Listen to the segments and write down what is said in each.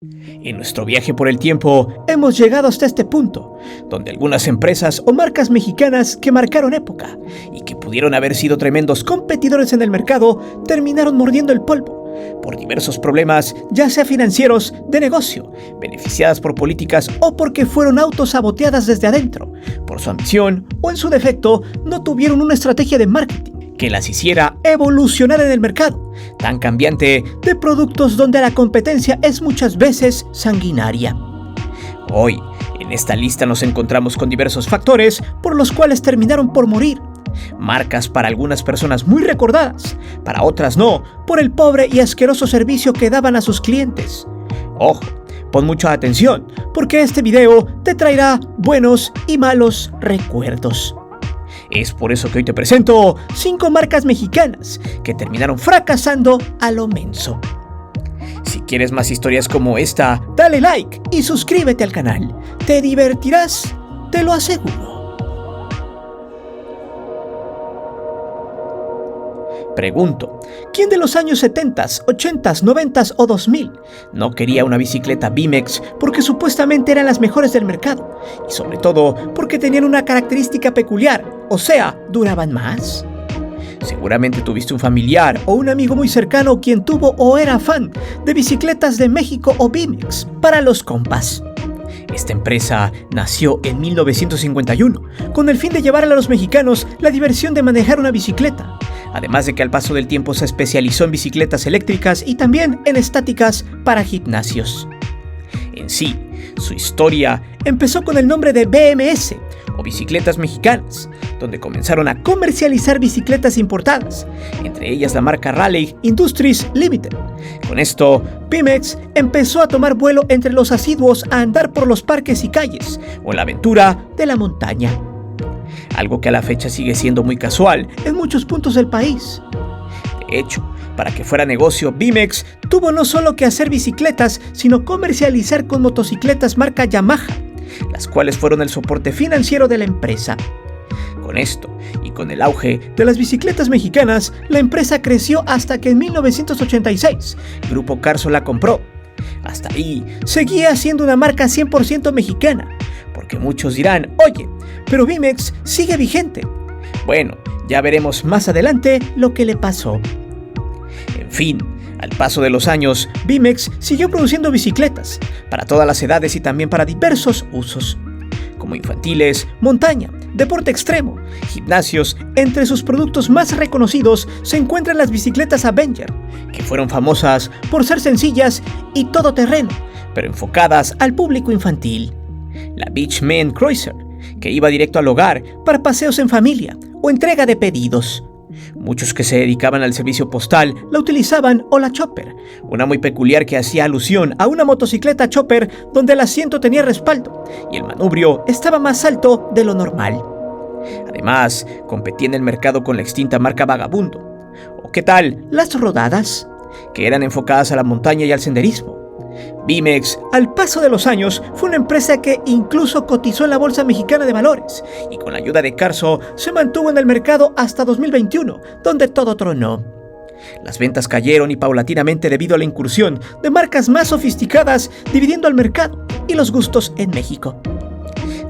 En nuestro viaje por el tiempo, hemos llegado hasta este punto, donde algunas empresas o marcas mexicanas que marcaron época y que pudieron haber sido tremendos competidores en el mercado, terminaron mordiendo el polvo por diversos problemas, ya sea financieros, de negocio, beneficiadas por políticas o porque fueron autosaboteadas desde adentro, por su ambición o en su defecto, no tuvieron una estrategia de marketing que las hiciera evolucionar en el mercado, tan cambiante de productos donde la competencia es muchas veces sanguinaria. Hoy, en esta lista nos encontramos con diversos factores por los cuales terminaron por morir. Marcas para algunas personas muy recordadas, para otras no, por el pobre y asqueroso servicio que daban a sus clientes. Ojo, pon mucha atención, porque este video te traerá buenos y malos recuerdos. Es por eso que hoy te presento 5 marcas mexicanas que terminaron fracasando a lo menso. Si quieres más historias como esta, dale like y suscríbete al canal. Te divertirás, te lo aseguro. Pregunto, ¿quién de los años 70s, 80s, 90s o 2000 no quería una bicicleta BMX porque supuestamente eran las mejores del mercado? Y sobre todo porque tenían una característica peculiar, o sea, duraban más. Seguramente tuviste un familiar o un amigo muy cercano quien tuvo o era fan de bicicletas de México o BMX para los compas. Esta empresa nació en 1951 con el fin de llevar a los mexicanos la diversión de manejar una bicicleta. Además de que al paso del tiempo se especializó en bicicletas eléctricas y también en estáticas para gimnasios. En sí, su historia empezó con el nombre de BMS, o Bicicletas Mexicanas, donde comenzaron a comercializar bicicletas importadas, entre ellas la marca Raleigh Industries Limited. Con esto, BMX empezó a tomar vuelo entre los asiduos a andar por los parques y calles, o en la aventura de la montaña. Algo que a la fecha sigue siendo muy casual en muchos puntos del país. De hecho, para que fuera negocio, BMX tuvo no solo que hacer bicicletas, sino comercializar con motocicletas marca Yamaha, las cuales fueron el soporte financiero de la empresa. Con esto, y con el auge de las bicicletas mexicanas, la empresa creció hasta que en 1986, Grupo Carso la compró. Hasta ahí, seguía siendo una marca 100% mexicana, porque muchos dirán, oye, pero BMX sigue vigente. Bueno, ya veremos más adelante lo que le pasó. En fin, al paso de los años, BMX siguió produciendo bicicletas para todas las edades y también para diversos usos, como infantiles, montaña, deporte extremo, gimnasios. Entre sus productos más reconocidos se encuentran las bicicletas Avenger, que fueron famosas por ser sencillas y todoterreno, pero enfocadas al público infantil. La Beachman Cruiser, que iba directo al hogar para paseos en familia o entrega de pedidos. Muchos que se dedicaban al servicio postal la utilizaban, o la Chopper, una muy peculiar que hacía alusión a una motocicleta Chopper donde el asiento tenía respaldo y el manubrio estaba más alto de lo normal. Además, competía en el mercado con la extinta marca Vagabundo. ¿O qué tal las rodadas, que eran enfocadas a la montaña y al senderismo? BMX, al paso de los años, fue una empresa que incluso cotizó en la Bolsa Mexicana de Valores y con la ayuda de Carso se mantuvo en el mercado hasta 2021, donde todo tronó. Las ventas cayeron y paulatinamente debido a la incursión de marcas más sofisticadas dividiendo al mercado y los gustos en México.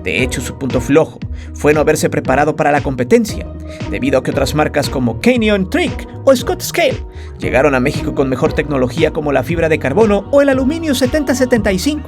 De hecho, su punto flojo fue no haberse preparado para la competencia, debido a que otras marcas como Canyon Trick o Scott Scale llegaron a México con mejor tecnología como la fibra de carbono o el aluminio 7075,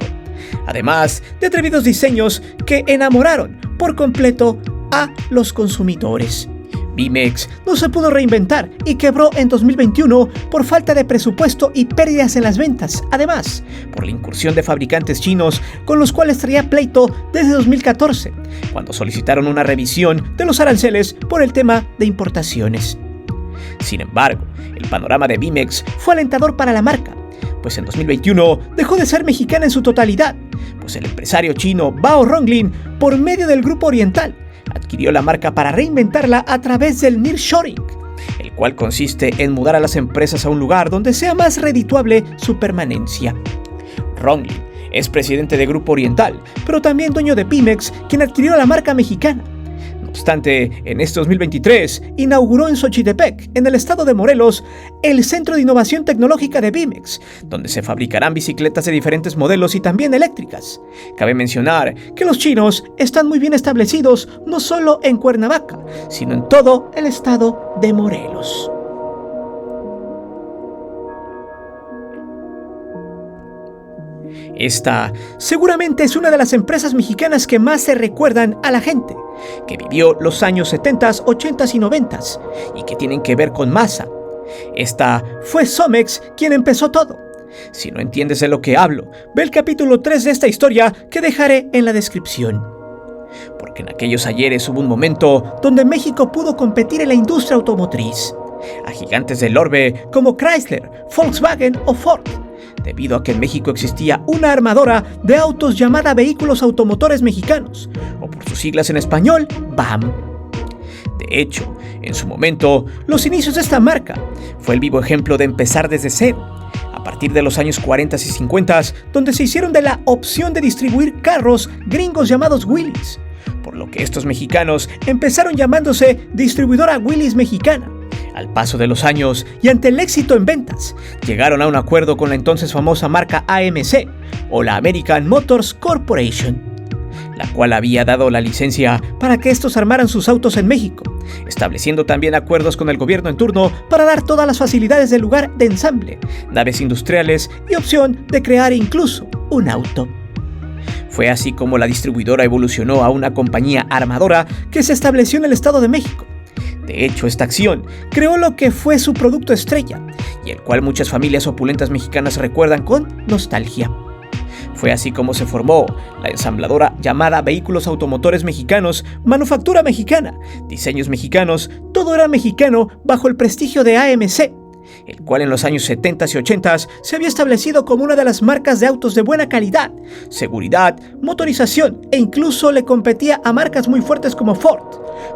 además de atrevidos diseños que enamoraron por completo a los consumidores. BMX no se pudo reinventar y quebró en 2021 por falta de presupuesto y pérdidas en las ventas, además por la incursión de fabricantes chinos con los cuales traía pleito desde 2014, cuando solicitaron una revisión de los aranceles por el tema de importaciones. Sin embargo, el panorama de BMX fue alentador para la marca, pues en 2021 dejó de ser mexicana en su totalidad, pues el empresario chino Bao Ronglin, por medio del Grupo Oriental, adquirió la marca para reinventarla a través del nearshoring, el cual consiste en mudar a las empresas a un lugar donde sea más redituable su permanencia. Ronglin es presidente de Grupo Oriental, pero también dueño de BMX, quien adquirió la marca mexicana. No obstante, en este 2023 inauguró en Xochitepec, en el estado de Morelos, el Centro de Innovación Tecnológica de Bimex, donde se fabricarán bicicletas de diferentes modelos y también eléctricas. Cabe mencionar que los chinos están muy bien establecidos no solo en Cuernavaca, sino en todo el estado de Morelos. Esta seguramente es una de las empresas mexicanas que más se recuerdan a la gente, que vivió los años 70, 80 y 90 y que tienen que ver con masa. Esta fue Somex quien empezó todo. Si no entiendes de lo que hablo, ve el capítulo 3 de esta historia que dejaré en la descripción. Porque en aquellos ayeres hubo un momento donde México pudo competir en la industria automotriz a gigantes del orbe como Chrysler, Volkswagen o Ford, debido a que en México existía una armadora de autos llamada Vehículos Automotores Mexicanos, o por sus siglas en español, VAM. De hecho, en su momento, los inicios de esta marca fue el vivo ejemplo de empezar desde cero, a partir de los años 40 y 50, donde se hicieron de la opción de distribuir carros gringos llamados Willys, por lo que estos mexicanos empezaron llamándose Distribuidora Willys Mexicana. Al paso de los años y ante el éxito en ventas, llegaron a un acuerdo con la entonces famosa marca AMC, o la American Motors Corporation, la cual había dado la licencia para que estos armaran sus autos en México, estableciendo también acuerdos con el gobierno en turno para dar todas las facilidades del lugar de ensamble, naves industriales y opción de crear incluso un auto. Fue así como la distribuidora evolucionó a una compañía armadora que se estableció en el Estado de México. De hecho, esta acción creó lo que fue su producto estrella, y el cual muchas familias opulentas mexicanas recuerdan con nostalgia. Fue así como se formó la ensambladora llamada Vehículos Automotores Mexicanos, manufactura mexicana, diseños mexicanos, todo era mexicano bajo el prestigio de AMC, el cual en los años 70 y 80 se había establecido como una de las marcas de autos de buena calidad, seguridad, motorización e incluso le competía a marcas muy fuertes como Ford,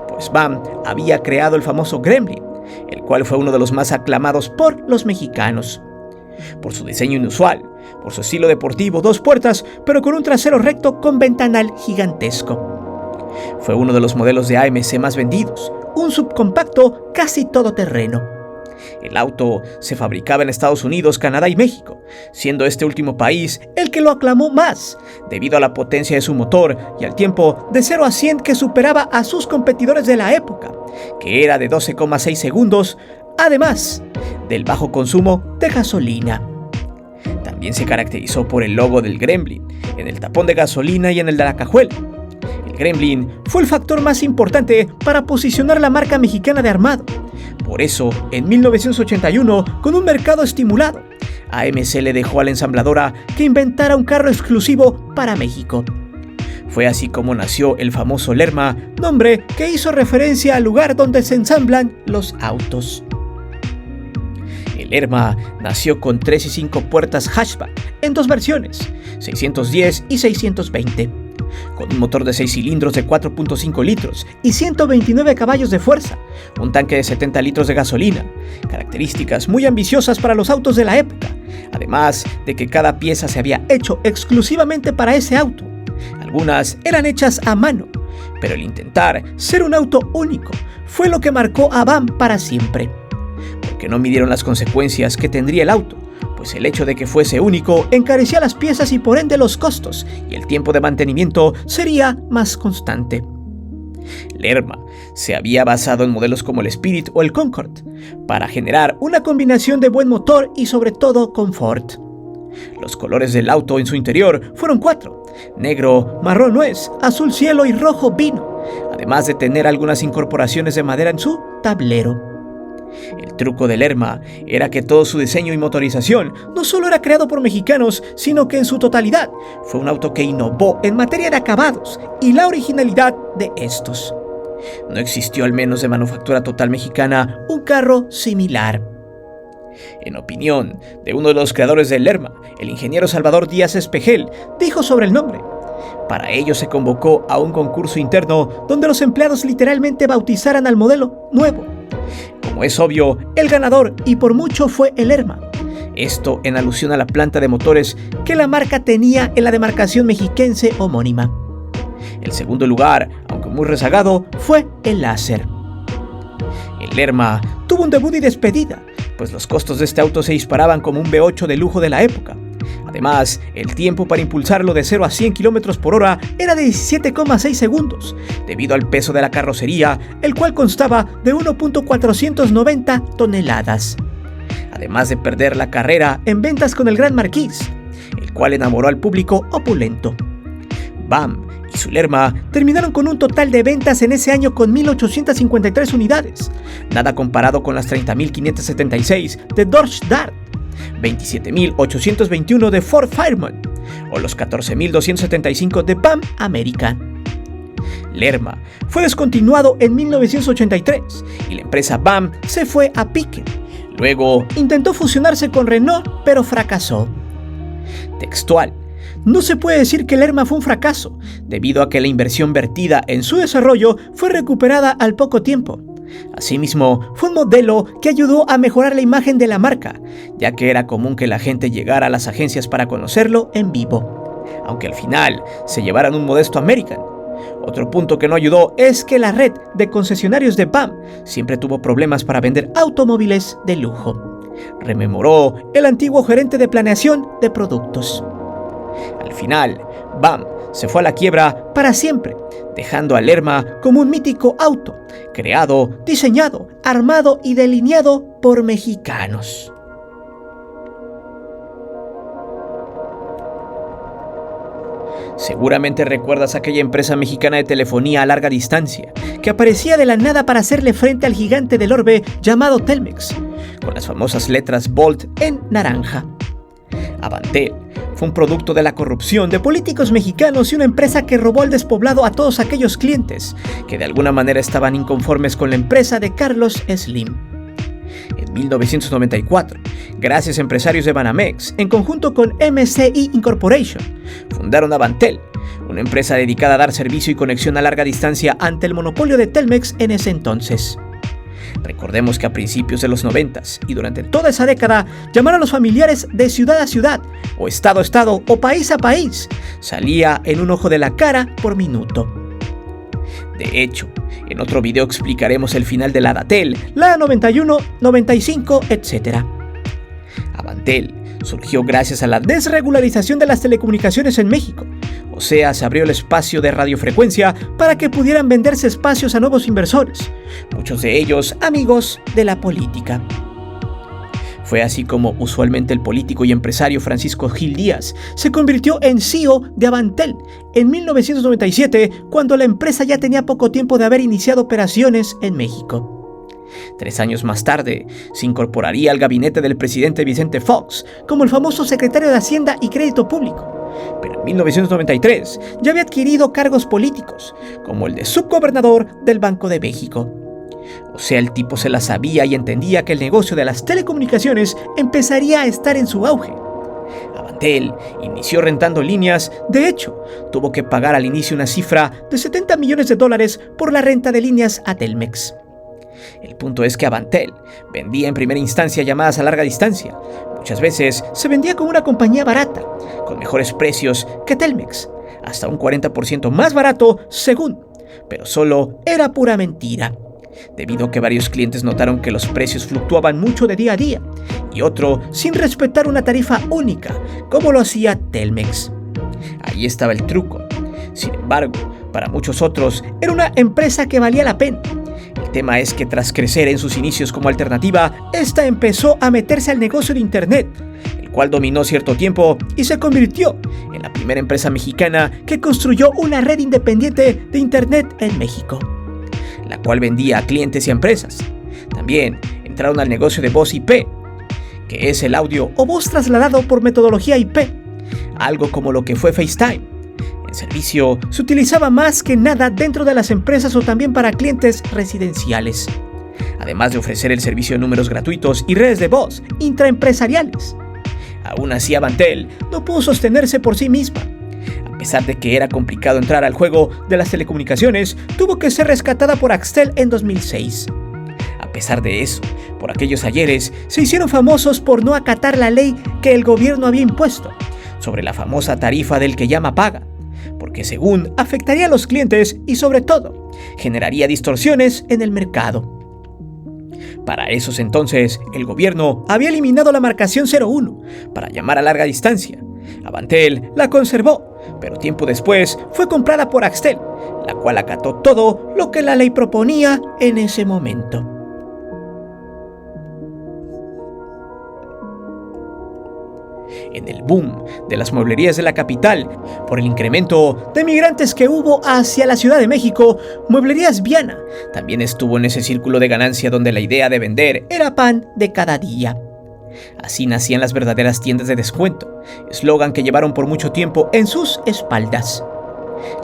pues VAM había creado el famoso Gremlin, el cual fue uno de los más aclamados por los mexicanos. Por su diseño inusual, por su estilo deportivo, 2 puertas, pero con un trasero recto con ventanal gigantesco. Fue uno de los modelos de AMC más vendidos, un subcompacto casi todoterreno. El auto se fabricaba en Estados Unidos, Canadá y México, siendo este último país el que lo aclamó más, debido a la potencia de su motor y al tiempo de 0 a 100 que superaba a sus competidores de la época, que era de 12,6 segundos, además del bajo consumo de gasolina. También se caracterizó por el logo del Gremlin, en el tapón de gasolina y en el de la cajuela. El Gremlin fue el factor más importante para posicionar la marca mexicana de armado. Por eso, en 1981, con un mercado estimulado, AMC le dejó a la ensambladora que inventara un carro exclusivo para México. Fue así como nació el famoso Lerma, nombre que hizo referencia al lugar donde se ensamblan los autos. El Lerma nació con 3 y 5 puertas hatchback en 2 versiones, 610 y 620. Con un motor de 6 cilindros de 4.5 litros y 129 caballos de fuerza, un tanque de 70 litros de gasolina, características muy ambiciosas para los autos de la época, además de que cada pieza se había hecho exclusivamente para ese auto. Algunas eran hechas a mano, pero el intentar ser un auto único fue lo que marcó a VAM para siempre, porque no midieron las consecuencias que tendría el auto, pues el hecho de que fuese único encarecía las piezas y por ende los costos, y el tiempo de mantenimiento sería más constante. Lerma se había basado en modelos como el Spirit o el Concorde, para generar una combinación de buen motor y sobre todo confort. Los colores del auto en su interior fueron 4, negro, marrón nuez, azul cielo y rojo vino, además de tener algunas incorporaciones de madera en su tablero. El truco del Lerma era que todo su diseño y motorización no solo era creado por mexicanos, sino que en su totalidad fue un auto que innovó en materia de acabados y la originalidad de estos. No existió, al menos de manufactura total mexicana, un carro similar. En opinión de uno de los creadores del Lerma, el ingeniero Salvador Díaz Espejel, dijo sobre el nombre: para ello se convocó a un concurso interno donde los empleados literalmente bautizaran al modelo nuevo. Como es obvio, el ganador y por mucho fue el Lerma. Esto en alusión a la planta de motores que la marca tenía en la demarcación mexiquense homónima. El segundo lugar, aunque muy rezagado fue el láser. El Lerma tuvo un debut y despedida, pues los costos de este auto se disparaban como un V8 de lujo de la época. Además, el tiempo para impulsarlo de 0 a 100 km por hora era de 17,6 segundos, debido al peso de la carrocería, el cual constaba de 1.490 toneladas. Además de perder la carrera en ventas con el Gran Marquis, el cual enamoró al público opulento. BAM y su Lerma terminaron con un total de ventas en ese año con 1.853 unidades, nada comparado con las 30.576 de Dodge Dart, 27.821 de Ford Fireman o los 14.275 de BAM American. Lerma fue descontinuado en 1983 y la empresa BAM se fue a pique. Luego intentó fusionarse con Renault, pero fracasó. Textual: no se puede decir que el Lerma fue un fracaso, debido a que la inversión vertida en su desarrollo fue recuperada al poco tiempo. Asimismo, fue un modelo que ayudó a mejorar la imagen de la marca, ya que era común que la gente llegara a las agencias para conocerlo en vivo, aunque al final se llevaran un modesto American. Otro punto que no ayudó es que la red de concesionarios de BAM siempre tuvo problemas para vender automóviles de lujo, rememoró el antiguo gerente de planeación de productos. Al final, BAM se fue a la quiebra para siempre, dejando al Lerma como un mítico auto, creado, diseñado, armado y delineado por mexicanos. Seguramente recuerdas aquella empresa mexicana de telefonía a larga distancia, que aparecía de la nada para hacerle frente al gigante del orbe llamado Telmex, con las famosas letras Bold en naranja. Avantel fue un producto de la corrupción de políticos mexicanos y una empresa que robó al despoblado a todos aquellos clientes que de alguna manera estaban inconformes con la empresa de Carlos Slim. En 1994, gracias a empresarios de Banamex, en conjunto con MCI Incorporation, fundaron Avantel, una empresa dedicada a dar servicio y conexión a larga distancia ante el monopolio de Telmex en ese entonces. Recordemos que a principios de los 90s y durante toda esa década, llamar a los familiares de ciudad a ciudad, o estado a estado, o país a país, salía en un ojo de la cara por minuto. De hecho, en otro video explicaremos el final de la Datel, la 91, 95, etc. Avantel surgió gracias a la desregularización de las telecomunicaciones en México, o sea, se abrió el espacio de radiofrecuencia para que pudieran venderse espacios a nuevos inversores, muchos de ellos amigos de la política. Fue así como usualmente el político y empresario Francisco Gil Díaz se convirtió en CEO de Avantel en 1997, cuando la empresa ya tenía poco tiempo de haber iniciado operaciones en México. 3 años más tarde, se incorporaría al gabinete del presidente Vicente Fox como el famoso secretario de Hacienda y Crédito Público, pero en 1993 ya había adquirido cargos políticos, como el de subgobernador del Banco de México. O sea, el tipo se la sabía y entendía que el negocio de las telecomunicaciones empezaría a estar en su auge. Avantel inició rentando líneas. De hecho, tuvo que pagar al inicio una cifra de $70 millones por la renta de líneas a Telmex. El punto es que Avantel vendía en primera instancia llamadas a larga distancia. Muchas veces se vendía como una compañía barata, con mejores precios que Telmex, hasta un 40% más barato según, pero solo era pura mentira, debido a que varios clientes notaron que los precios fluctuaban mucho de día a día, y otro sin respetar una tarifa única, como lo hacía Telmex. Ahí estaba el truco. Sin embargo, para muchos otros era una empresa que valía la pena. El tema es que tras crecer en sus inicios como alternativa, esta empezó a meterse al negocio de Internet, el cual dominó cierto tiempo y se convirtió en la primera empresa mexicana que construyó una red independiente de Internet en México, la cual vendía a clientes y a empresas. También entraron al negocio de voz IP, que es el audio o voz trasladado por metodología IP, algo como lo que fue FaceTime. El servicio se utilizaba más que nada dentro de las empresas o también para clientes residenciales, además de ofrecer el servicio de números gratuitos y redes de voz intraempresariales. Aún así, Avantel no pudo sostenerse por sí misma. A pesar de que era complicado entrar al juego de las telecomunicaciones, tuvo que ser rescatada por Axtel en 2006. A pesar de eso, por aquellos ayeres se hicieron famosos por no acatar la ley que el gobierno había impuesto sobre la famosa tarifa del que llama paga, porque según afectaría a los clientes y sobre todo generaría distorsiones en el mercado. Para esos entonces, el gobierno había eliminado la marcación 01 para llamar a larga distancia. Avantel la conservó, pero tiempo después fue comprada por Axtel, la cual acató todo lo que la ley proponía en ese momento. En el boom de las mueblerías de la capital, por el incremento de migrantes que hubo hacia la Ciudad de México, Mueblerías Viana también estuvo en ese círculo de ganancia donde la idea de vender era pan de cada día. Así nacían las verdaderas tiendas de descuento, eslogan que llevaron por mucho tiempo en sus espaldas.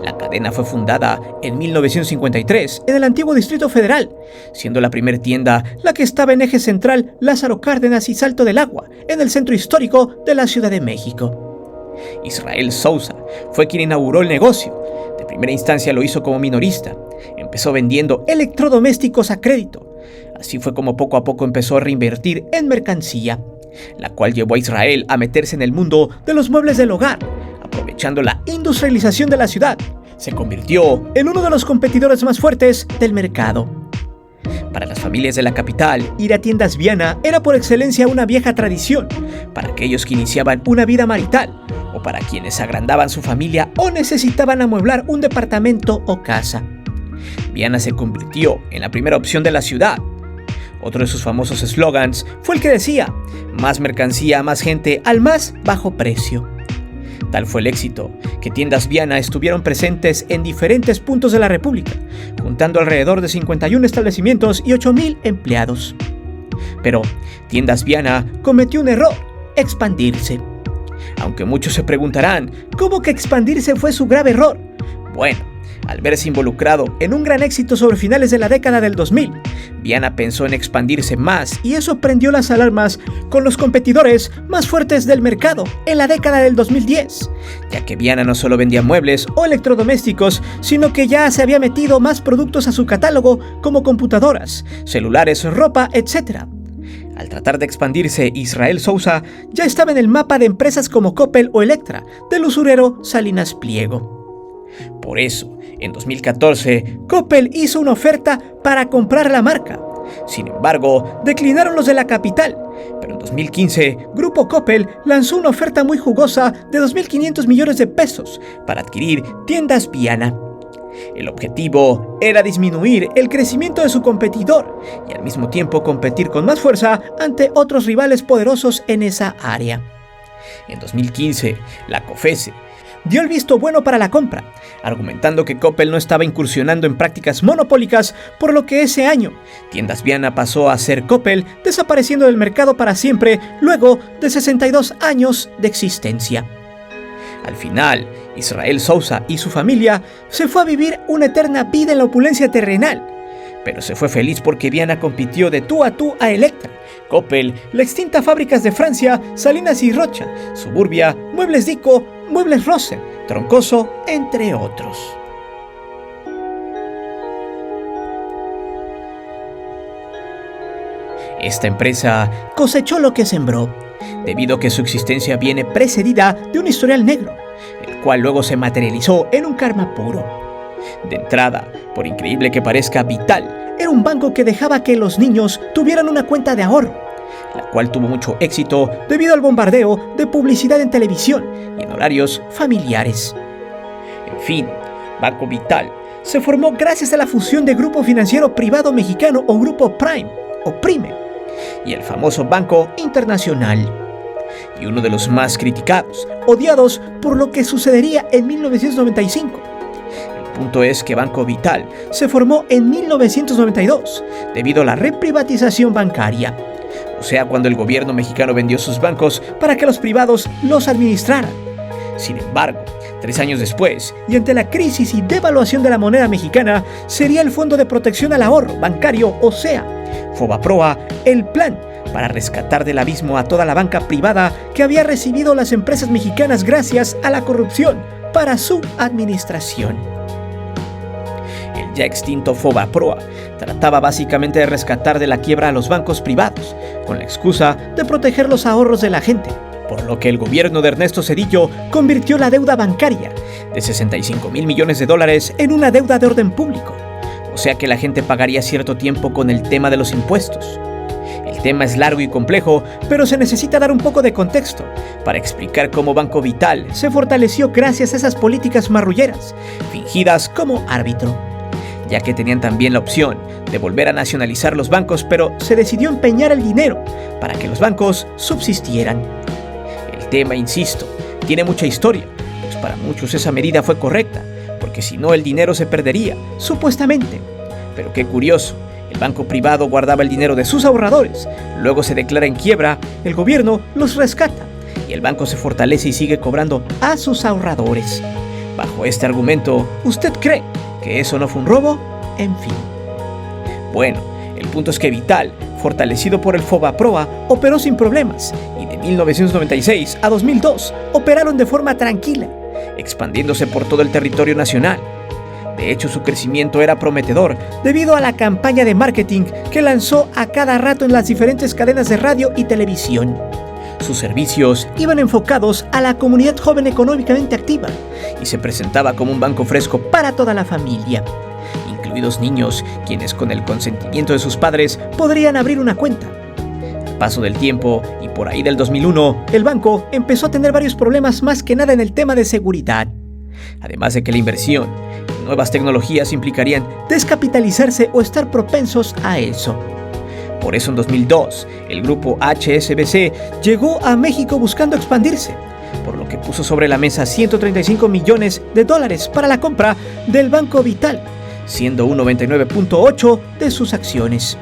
La cadena fue fundada en 1953 en el antiguo Distrito Federal, siendo la primera tienda la que estaba en Eje Central, Lázaro Cárdenas y Salto del Agua, en el centro histórico de la Ciudad de México. Israel Sousa fue quien inauguró el negocio. De primera instancia lo hizo como minorista. Empezó vendiendo electrodomésticos a crédito. Así fue como poco a poco empezó a reinvertir en mercancía, la cual llevó a Israel a meterse en el mundo de los muebles del hogar. Aprovechando la industrialización de la ciudad, se convirtió en uno de los competidores más fuertes del mercado. Para las familias de la capital, ir a tiendas Viana era por excelencia una vieja tradición, para aquellos que iniciaban una vida marital, o para quienes agrandaban su familia o necesitaban amueblar un departamento o casa. Viana se convirtió en la primera opción de la ciudad. Otro de sus famosos slogans fue el que decía: más mercancía, más gente, al más bajo precio. Tal fue el éxito, que tiendas Viana estuvieron presentes en diferentes puntos de la República, juntando alrededor de 51 establecimientos y 8,000 empleados. Pero tiendas Viana cometió un error: expandirse. Aunque muchos se preguntarán, ¿cómo que expandirse fue su grave error? Bueno, al verse involucrado en un gran éxito sobre finales de la década del 2000, Viana pensó en expandirse más y eso prendió las alarmas con los competidores más fuertes del mercado en la década del 2010, ya que Viana no solo vendía muebles o electrodomésticos, sino que ya se había metido más productos a su catálogo como computadoras, celulares, ropa, etc. Al tratar de expandirse, Israel Sousa ya estaba en el mapa de empresas como Coppel o Electra, del usurero Salinas Pliego. Por eso, en 2014, Coppel hizo una oferta para comprar la marca. Sin embargo, declinaron los de la capital, pero en 2015, Grupo Coppel lanzó una oferta muy jugosa de 2.500 millones de pesos para adquirir tiendas Viana. El objetivo era disminuir el crecimiento de su competidor y al mismo tiempo competir con más fuerza ante otros rivales poderosos en esa área. En 2015, la COFECE dio el visto bueno para la compra, argumentando que Coppel no estaba incursionando en prácticas monopólicas, por lo que ese año, Tiendas Viana pasó a ser Coppel, desapareciendo del mercado para siempre luego de 62 años de existencia. Al final, Israel Sousa y su familia se fue a vivir una eterna vida en la opulencia terrenal, pero se fue feliz porque Viana compitió de tú a Electra, Coppel, la extinta Fábricas de Francia, Salinas y Rocha, Suburbia, Muebles Dico, Muebles Rosen, Troncoso, entre otros. Esta empresa cosechó lo que sembró, debido a que su existencia viene precedida de un historial negro, el cual luego se materializó en un karma puro. De entrada, por increíble que parezca, Vital era un banco que dejaba que los niños tuvieran una cuenta de ahorro, la cual tuvo mucho éxito debido al bombardeo de publicidad en televisión y en horarios familiares. En fin, Banco Vital se formó gracias a la fusión de Grupo Financiero Privado Mexicano o Grupo Prime o Prime y el famoso Banco Internacional. Y uno de los más criticados, odiados por lo que sucedería en 1995. El punto es que Banco Vital se formó en 1992 debido a la reprivatización bancaria. O sea, cuando el gobierno mexicano vendió sus bancos para que los privados los administraran. Sin embargo, 3 años después, y ante la crisis y devaluación de la moneda mexicana, sería el Fondo de Protección al Ahorro Bancario, o sea, FOBAPROA, el plan para rescatar del abismo a toda la banca privada que había recibido las empresas mexicanas gracias a la corrupción para su administración. El ya extinto FOBAPROA trataba básicamente de rescatar de la quiebra a los bancos privados, con la excusa de proteger los ahorros de la gente. por lo que el gobierno de Ernesto Zedillo convirtió la deuda bancaria de 65.000 millones de dólares en una deuda de orden público, o sea que la gente pagaría cierto tiempo con el tema de los impuestos. El tema es largo y complejo, pero se necesita dar un poco de contexto para explicar cómo Banco Vital se fortaleció gracias a esas políticas marrulleras, fingidas como árbitro, ya que tenían también la opción de volver a nacionalizar los bancos, pero se decidió empeñar el dinero para que los bancos subsistieran. El tema, insisto, tiene mucha historia, pues para muchos esa medida fue correcta, porque si no el dinero se perdería, supuestamente. Pero qué curioso, el banco privado guardaba el dinero de sus ahorradores, luego se declara en quiebra, el gobierno los rescata y el banco se fortalece y sigue cobrando a sus ahorradores. Bajo este argumento, ¿usted cree que eso no fue un robo? En fin. Bueno, el punto es que Vital, fortalecido por el Fobaproa, operó sin problemas y de 1996 a 2002 operaron de forma tranquila, expandiéndose por todo el territorio nacional. De hecho, su crecimiento era prometedor debido a la campaña de marketing que lanzó a cada rato en las diferentes cadenas de radio y televisión. Sus servicios iban enfocados a la comunidad joven económicamente activa y se presentaba como un banco fresco para toda la familia, incluidos niños, quienes con el consentimiento de sus padres podrían abrir una cuenta. Al paso del tiempo, y por ahí del 2001, el banco empezó a tener varios problemas, más que nada en el tema de seguridad. Además de que la inversión en nuevas tecnologías implicarían descapitalizarse o estar propensos a eso. Por eso en 2002, el grupo HSBC llegó a México buscando expandirse, por lo que puso sobre la mesa 135 millones de dólares para la compra del Banco Vital, siendo un 99.8% de sus acciones.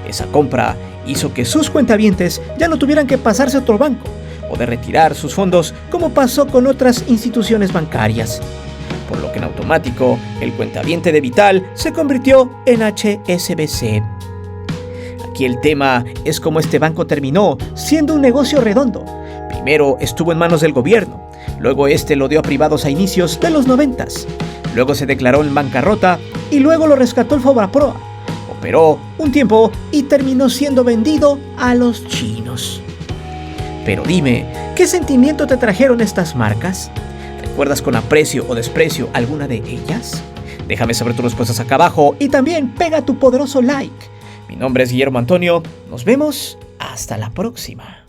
Esa compra hizo que sus cuentavientes ya no tuvieran que pasarse a otro banco o de retirar sus fondos como pasó con otras instituciones bancarias, por lo que en automático el cuentaviente de Vital se convirtió en HSBC. Aquí el tema es cómo este banco terminó siendo un negocio redondo. Primero estuvo en manos del gobierno, luego este lo dio a privados a inicios de los 90s, luego se declaró en bancarrota y luego lo rescató el Fobaproa. Operó un tiempo y terminó siendo vendido a los chinos. Pero dime, ¿qué sentimiento te trajeron estas marcas? ¿Recuerdas con aprecio o desprecio alguna de ellas? Déjame saber tus respuestas acá abajo y también pega tu poderoso like. Mi nombre es Guillermo Antonio, nos vemos hasta la próxima.